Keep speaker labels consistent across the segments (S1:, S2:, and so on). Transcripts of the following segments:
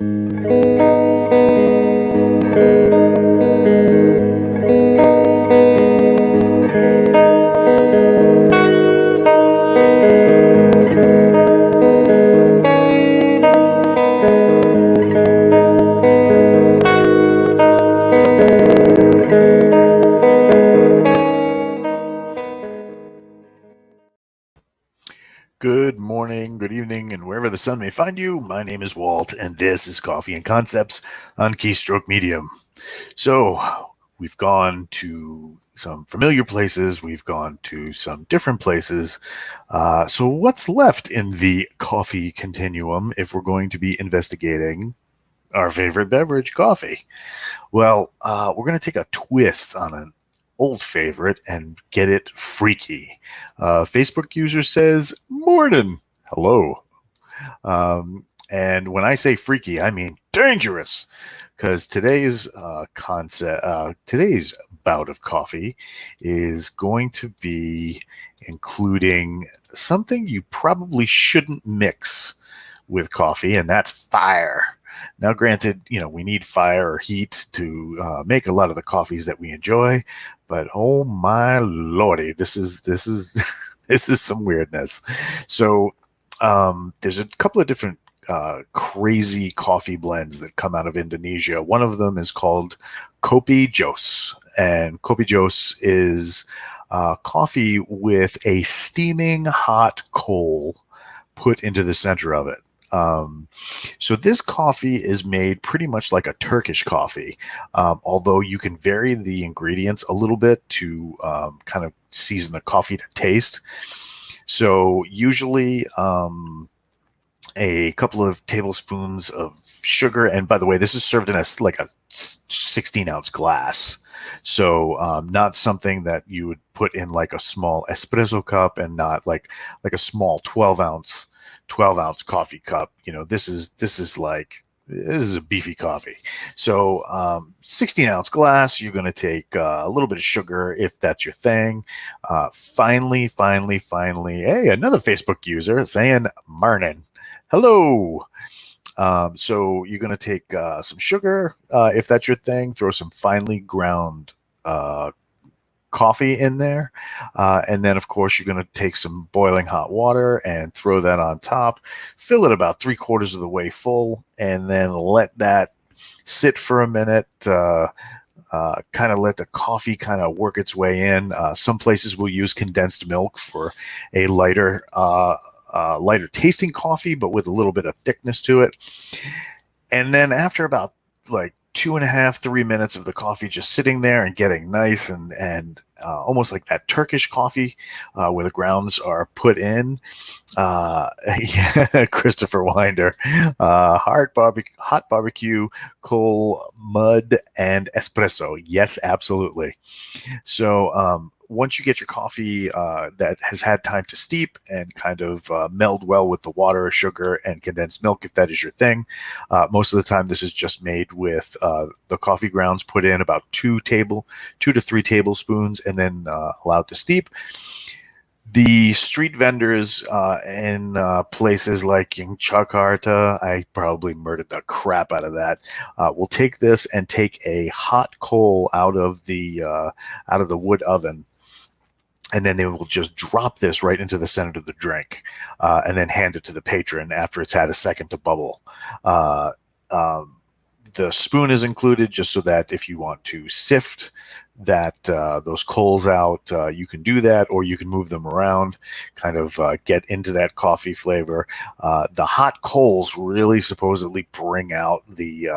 S1: Good morning, good evening, and wherever the sun may find you. My name is Walt, and this is Coffee and Concepts on Keystroke Medium. So, we've gone to some familiar places, we've gone to some different places. So, what's left in the coffee continuum if we're going to be investigating our favorite beverage, coffee? Well, we're going to take a twist on an old favorite and get it freaky. Facebook user says, "Morning." Hello. And when I say freaky, I mean dangerous, because today's bout of coffee is going to be including something you probably shouldn't mix with coffee, and that's fire. Now, granted, we need fire or heat to make a lot of the coffees that we enjoy, but oh my lordy, this is this is some weirdness. So, there's a couple of different crazy coffee blends that come out of Indonesia. One of them is called Kopi Jos, and Kopi Jos is coffee with a steaming hot coal put into the center of it. So this coffee is made pretty much like a Turkish coffee, although you can vary the ingredients a little bit to kind of season the coffee to taste. So usually a couple of tablespoons of sugar, and by the way, this is served in a 16-ounce glass. So not something that you would put in like a small espresso cup, and not like a small 12-ounce coffee cup. This is a beefy coffee. So 16-ounce glass, you're going to take a little bit of sugar if that's your thing. Finally, hey, another Facebook user saying "Marnin." Hello. So you're going to take some sugar if that's your thing. Throw some finely ground coffee in there, and then of course you're going to take some boiling hot water and throw that on top. Fill it about 3/4 of the way full, and then let that sit for a minute. Kind of let the coffee kind of work its way in. Some places will use condensed milk for a lighter tasting coffee, but with a little bit of thickness to it. And then after about 2.5-3 minutes of the coffee just sitting there and getting nice and almost like that Turkish coffee where the grounds are put in. Christopher Winder, hot barbecue, coal, mud, and espresso. Yes, absolutely. So once you get your coffee that has had time to steep and kind of meld well with the water, sugar, and condensed milk, if that is your thing. Most of the time, this is just made with the coffee grounds put in about 2 to 3 tablespoons, and then allowed to steep. The street vendors in places like in Jakarta, I probably murdered the crap out of that, will take this and take a hot coal out of the wood oven, and then they will just drop this right into the center of the drink, and then hand it to the patron after it's had a second to bubble. The spoon is included just so that if you want to sift those coals out, you can do that, or you can move them around, kind of get into that coffee flavor. The hot coals really supposedly bring out the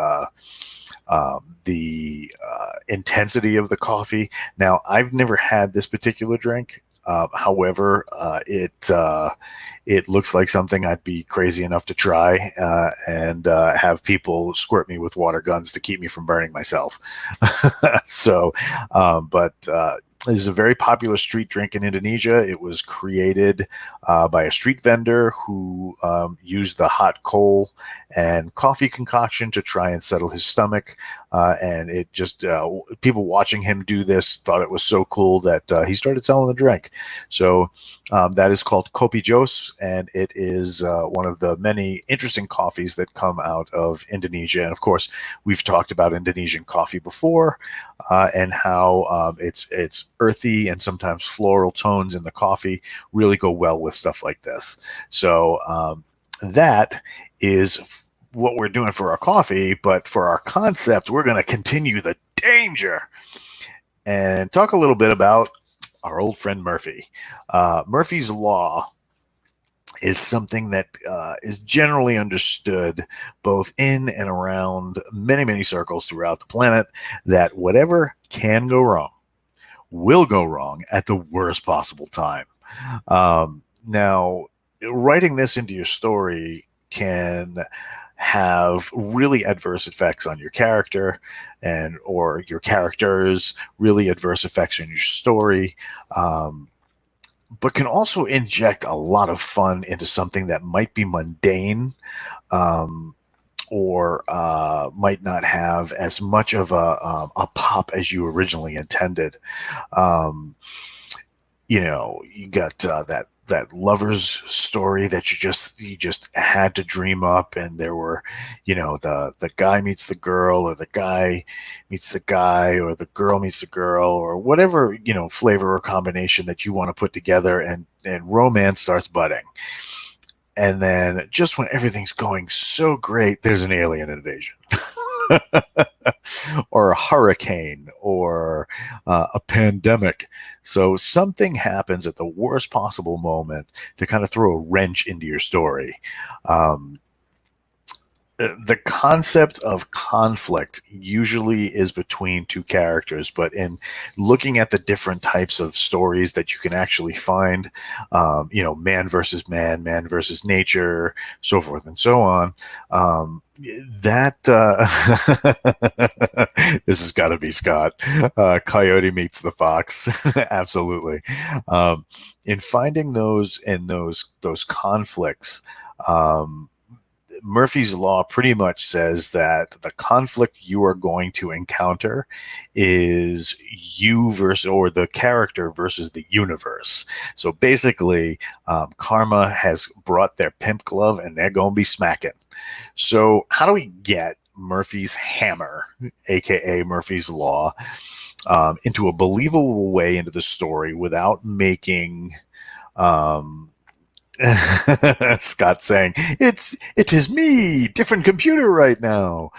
S1: intensity of the coffee. Now, I've never had this particular drink. However, it looks like something I'd be crazy enough to try, and have people squirt me with water guns to keep me from burning myself. So, but is a very popular street drink in Indonesia. It was created by a street vendor who used the hot coal and coffee concoction to try and settle his stomach. And it just, people watching him do this thought it was so cool that he started selling the drink. So that is called Kopi Jos, and it is one of the many interesting coffees that come out of Indonesia. And of course, we've talked about Indonesian coffee before, and how it's earthy and sometimes floral tones in the coffee really go well with stuff like this. So that is what we're doing for our coffee, but for our concept, we're going to continue the danger and talk a little bit about our old friend Murphy. Murphy's Law is something that is generally understood both in and around many, many circles throughout the planet, that whatever can go wrong will go wrong at the worst possible time. Now, writing this into your story can have really adverse effects on your character and or your characters, really adverse effects on your story, but can also inject a lot of fun into something that might be mundane, or might not have as much of a pop as you originally intended. Um, you got that lover's story that you just had to dream up, and there were, the guy meets the girl, or the guy meets the guy, or the girl meets the girl, or whatever, flavor or combination that you want to put together, and romance starts budding. And then just when everything's going so great, there's an alien invasion. Or a hurricane, or a pandemic. So something happens at the worst possible moment to kind of throw a wrench into your story. Um, the concept of conflict usually is between two characters, but in looking at the different types of stories that you can actually find, man versus man versus nature, so forth and so on, that this has got to be Scott. Coyote meets the fox. Absolutely. In finding those conflicts, Murphy's Law pretty much says that the conflict you are going to encounter is you versus, or the character versus the universe. So basically, karma has brought their pimp glove, and they're going to be smacking. So how do we get Murphy's hammer, aka Murphy's Law, into a believable way into the story without making Scott saying, it is me, different computer right now.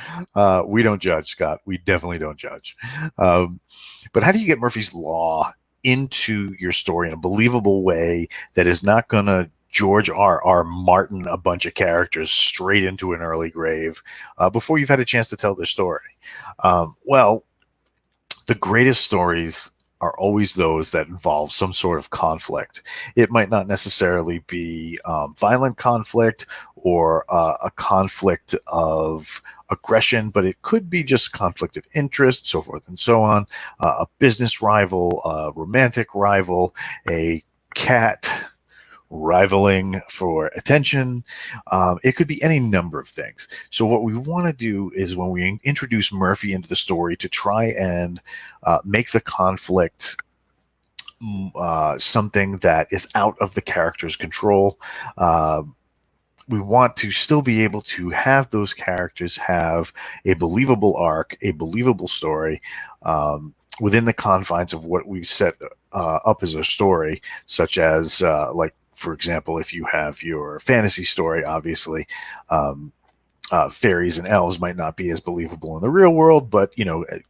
S1: We don't judge, Scott. We definitely don't judge. But how do you get Murphy's Law into your story in a believable way that is not going to George R. Martin a bunch of characters straight into an early grave before you've had a chance to tell their story? Well, the greatest stories are always those that involve some sort of conflict. It might not necessarily be violent conflict, or a conflict of aggression, but it could be just conflict of interest, so forth and so on. A business rival, a romantic rival, a cat rivaling for attention. It could be any number of things. So what we want to do is, when we introduce Murphy into the story, to try and make the conflict something that is out of the character's control. We want to still be able to have those characters have a believable arc, a believable story, within the confines of what we've set up as a story, such as like, for example, if you have your fantasy story, obviously, fairies and elves might not be as believable in the real world, but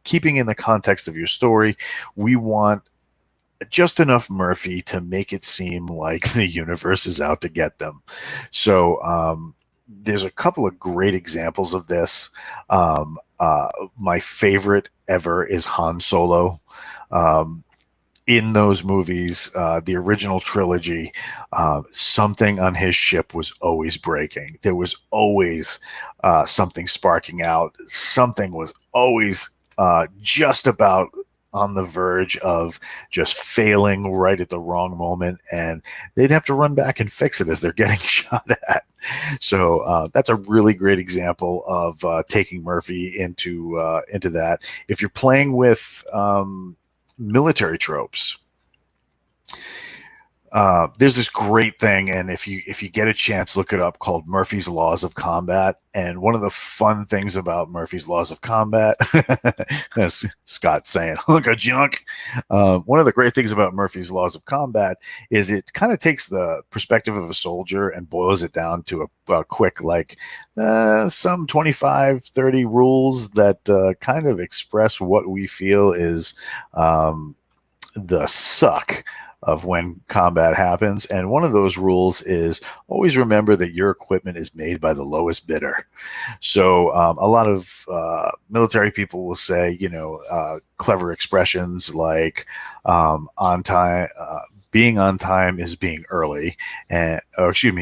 S1: keeping in the context of your story, we want just enough Murphy to make it seem like the universe is out to get them. So there's a couple of great examples of this. My favorite ever is Han Solo. In those movies, the original trilogy, something on his ship was always breaking. There was always something sparking out. Something was always just about on the verge of just failing right at the wrong moment, and they'd have to run back and fix it as they're getting shot at. So that's a really great example of taking Murphy into that. If you're playing with military tropes, there's this great thing, and if you get a chance, look it up, called Murphy's Laws of Combat. And one of the fun things about Murphy's Laws of Combat, as Scott's saying, "Hunk of junk." One of the great things about Murphy's Laws of Combat is it kind of takes the perspective of a soldier and boils it down to a quick, like some 25, 30 rules that kind of express what we feel is the suck of when combat happens. And one of those rules is always remember that your equipment is made by the lowest bidder. So a lot of military people will say, clever expressions like on time. Being on time is being early, and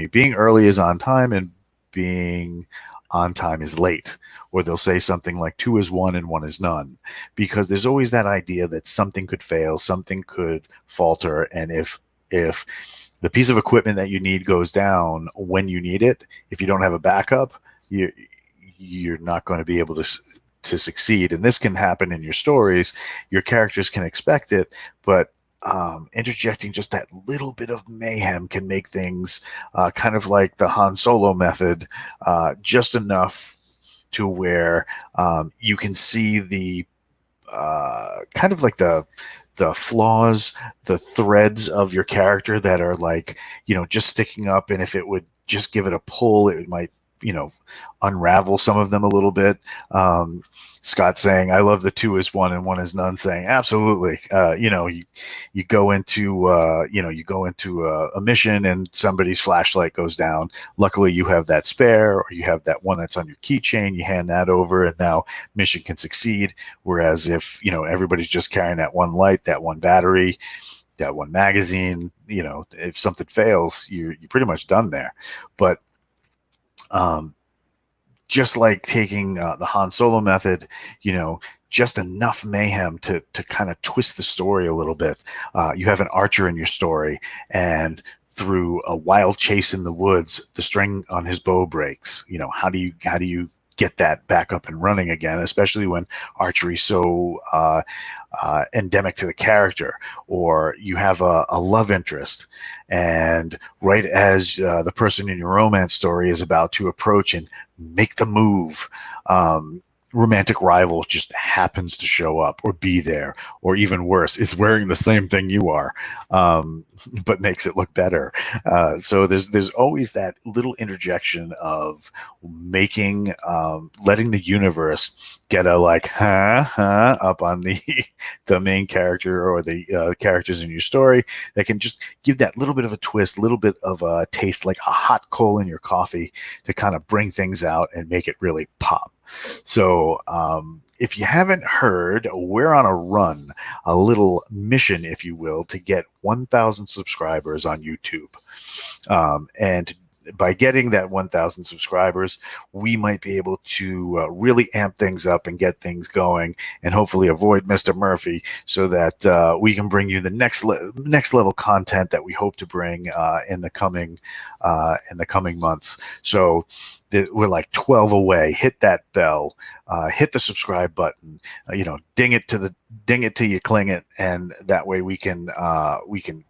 S1: being early is on time, and being on time is late. Or they'll say something like 2 is 1 and 1 is none, because there's always that idea that something could fail, something could falter, and if the piece of equipment that you need goes down when you need it, if you don't have a backup, you're not going to be able to succeed. And this can happen in your stories. Your characters can expect it, but interjecting just that little bit of mayhem can make things kind of like the Han Solo method, just enough to where you can see the kind of like the flaws, the threads of your character that are like, just sticking up. And if it would just give it a pull, it might, unravel some of them a little bit. Scott saying, "I love the 2 is 1 and 1 is none," saying, absolutely. You go into a mission and somebody's flashlight goes down. Luckily, you have that spare, or you have that one that's on your keychain. You hand that over, and now mission can succeed. Whereas if everybody's just carrying that one light, that one battery, that one magazine, if something fails, you're pretty much done there. But just like taking the Han Solo method, just enough mayhem to kind of twist the story a little bit. You have an archer in your story, and through a wild chase in the woods, the string on his bow breaks. How do you get that back up and running again, especially when archery is so endemic to the character? Or you have a love interest, and right as the person in your romance story is about to approach and make the move, romantic rival just happens to show up or be there, or even worse, it's wearing the same thing you are, but makes it look better. So there's always that little interjection of making, letting the universe get a like, up on the main character or the characters in your story, that can just give that little bit of a twist, little bit of a taste, like a hot coal in your coffee, to kind of bring things out and make it really pop. So if you haven't heard, we're on a run, a little mission, if you will, to get 1,000 subscribers on YouTube. And by getting that 1,000 subscribers, we might be able to really amp things up and get things going, and hopefully avoid Mr. Murphy, so that we can bring you the next level content that we hope to bring in the coming months. So we're like 12 away. Hit that bell, hit the subscribe button, ding it till you cling it, and that way we can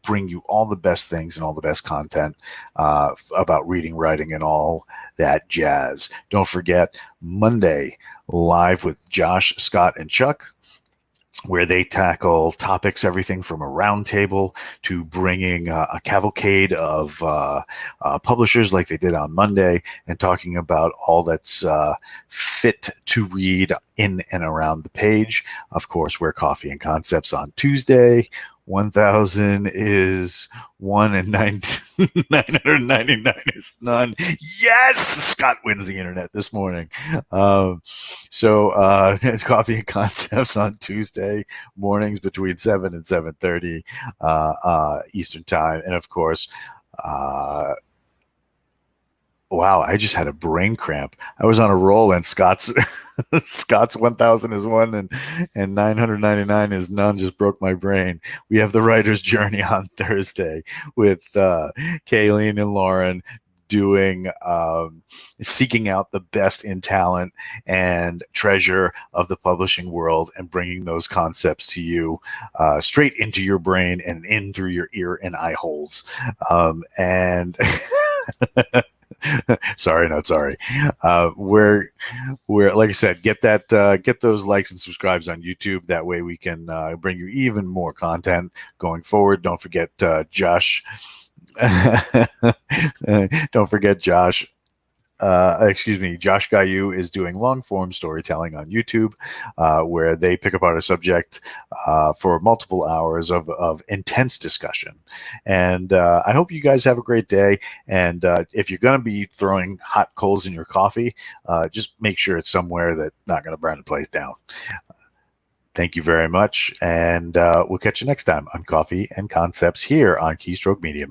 S1: bring you all the best things and all the best content about reading, writing, and all that jazz. Don't forget, Monday, live with Josh, Scott, and Chuck, where they tackle topics, everything from a roundtable to bringing a cavalcade of publishers like they did on Monday, and talking about all that's fit to read in and around the page. Of course, Where Coffee and Concepts on Tuesday. 1,000 is 1 and 999 is none. Yes! Scott wins the internet this morning. So it's Coffee and Concepts on Tuesday mornings between 7 and 7:30 Eastern Time. And of course, Wow, I just had a brain cramp. I was on a roll, and Scott's Scott's 1,000 is one, and 999 is none. Just broke my brain. We have the writer's journey on Thursday with Kayleen and Lauren doing seeking out the best in talent and treasure of the publishing world and bringing those concepts to you straight into your brain and in through your ear and eye holes. And sorry, not sorry. We're like I said, get those likes and subscribes on YouTube. That way we can bring you even more content going forward. Don't forget Josh. Don't forget Josh. Excuse me, Josh Gayu is doing long form storytelling on YouTube, where they pick apart a subject for multiple hours of intense discussion. And I hope you guys have a great day. And if you're going to be throwing hot coals in your coffee, just make sure it's somewhere that's not going to burn the place down. Thank you very much. And we'll catch you next time on Coffee and Concepts here on Keystroke Medium.